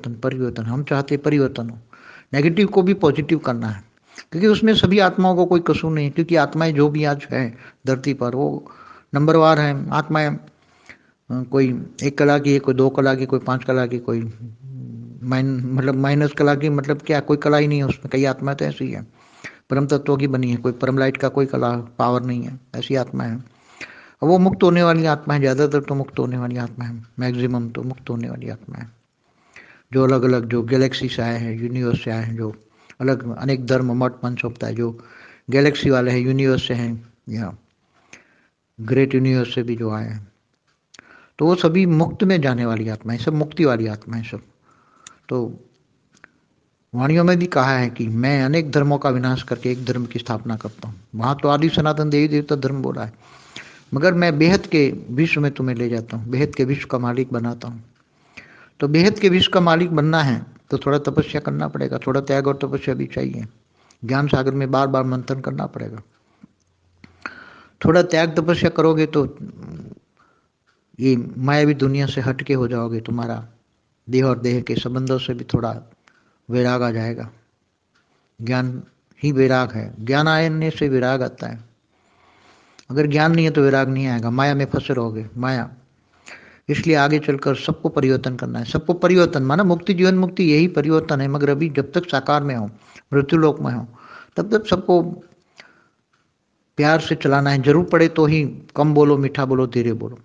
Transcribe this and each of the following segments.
परिवर्तन, हम चाहते परिवर्तन हो। नेगेटिव को भी पॉजिटिव करना है, क्योंकि उसमें सभी आत्माओं को कोई कसूर नहीं है, क्योंकि आत्माएं जो भी आज है धरती पर वो नंबरवार हैं आत्माएं। कोई 1 कला की है, कोई 2 कला की, कोई 5 कला की, कोई मतलब माइनस कला की, मतलब क्या कोई कला ही नहीं है उसमें। कई आत्माएं तो ऐसी है परम तत्वों की बनी है, कोई परम लाइट का कोई कला पावर नहीं है, ऐसी आत्मा है। और वो मुक्त होने वाली आत्मा है, ज़्यादातर तो मुक्त होने वाली आत्मा है, मैक्सिमम तो मुक्त होने वाली आत्मा है, जो अलग अलग जो गैलेक्सी से आए हैं, यूनिवर्स से आए हैं, जो अलग अनेक धर्म मठ मंच होता है, जो गैलेक्सी वाले हैं, यूनिवर्स से हैं या ग्रेट यूनिवर्स से भी जो आए हैं, तो वो सभी मुक्त में जाने वाली आत्मा है, सब मुक्ति वाली आत्मा है सब। तो वाणियों में भी कहा है कि मैं अनेक धर्मों का विनाश करके एक धर्म की स्थापना करता हूँ। वहाँ तो आदि सनातन देवी देवता धर्म बोला है, मगर मैं बेहद के विश्व में तुम्हें ले जाता हूँ, बेहद के विश्व का मालिक बनाता हूँ। तो बेहद के विश्व का मालिक बनना है तो थोड़ा तपस्या करना पड़ेगा, थोड़ा त्याग और तपस्या भी चाहिए। ज्ञान सागर में बार बार मंथन करना पड़ेगा। थोड़ा त्याग तपस्या करोगे तो ये मायावी दुनिया से हटके हो जाओगे, तुम्हारा देह और देह के संबंधों से भी थोड़ा वैराग आ जाएगा। ज्ञान ही वैराग है, ज्ञान आने से वैराग आता है। अगर ज्ञान नहीं है तो वैराग नहीं आएगा, माया में फंसे रहोगे, माया। इसलिए आगे चलकर सबको परिवर्तन करना है, सबको परिवर्तन माना मुक्ति, जीवन मुक्ति यही परिवर्तन है। मगर अभी जब तक साकार में हो, मृत्युलोक में हो, तब तक सबको प्यार से चलाना है। जरूर पड़े तो ही कम बोलो, मीठा बोलो, धीरे बोलो,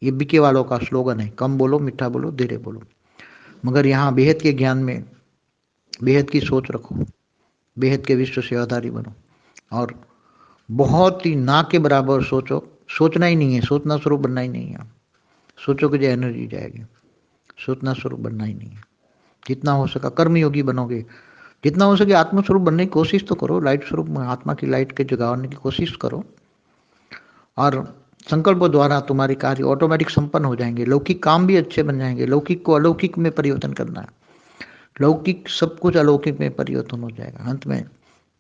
ये बीके वालों का स्लोगन है, कम बोलो, मीठा बोलो, धीरे बोलो। मगर यहाँ बेहद के ज्ञान में बेहद की सोच रखो, बेहद के विश्व से आधारी बनो, और बहुत ही ना के बराबर सोचो। सोचना ही नहीं है, सोचना स्वरूप बनना ही नहीं है। सोचोगे जो एनर्जी जाएगी, सोचना स्वरूप बनना ही नहीं है। जितना हो सका कर्मयोगी बनोगे, जितना हो सके आत्मस्वरूप बनने की कोशिश तो करो, लाइट स्वरूप में आत्मा की लाइट के जगाने की कोशिश करो, और संकल्प द्वारा तुम्हारे कार्य ऑटोमेटिक संपन्न हो जाएंगे। लौकिक काम भी अच्छे बन जाएंगे। लौकिक को अलौकिक में परिवर्तन करना है, लौकिक सब कुछ अलौकिक में परिवर्तन हो जाएगा। अंत में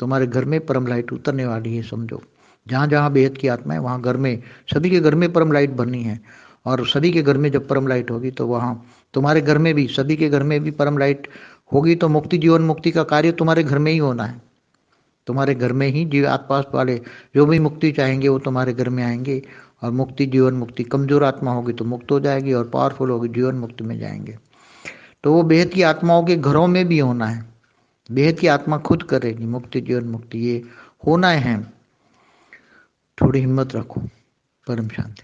तुम्हारे घर में परम लाइट उतरने वाली है, समझो। जहाँ जहाँ बेहद की आत्मा है वहाँ घर में, सभी के घर में परम लाइट भरनी है, और सभी के घर में जब परम लाइट होगी तो वहाँ तुम्हारे घर में भी, सभी के घर में भी परम लाइट होगी। तो मुक्ति जीवन मुक्ति का कार्य तुम्हारे घर में ही होना है। तुम्हारे घर में ही जीव आसपास वाले जो भी मुक्ति चाहेंगे वो तुम्हारे घर में आएंगे, और मुक्ति जीवन मुक्ति। कमजोर आत्मा होगी तो मुक्त हो जाएगी, और पावरफुल होगी जीवन मुक्ति में जाएंगे। तो वो बेहद की आत्माओं के घरों में भी होना है। बेहद की आत्मा खुद करेगी मुक्ति जीवन मुक्ति, ये होना है। थोड़ी हिम्मत रखो। परम शांति।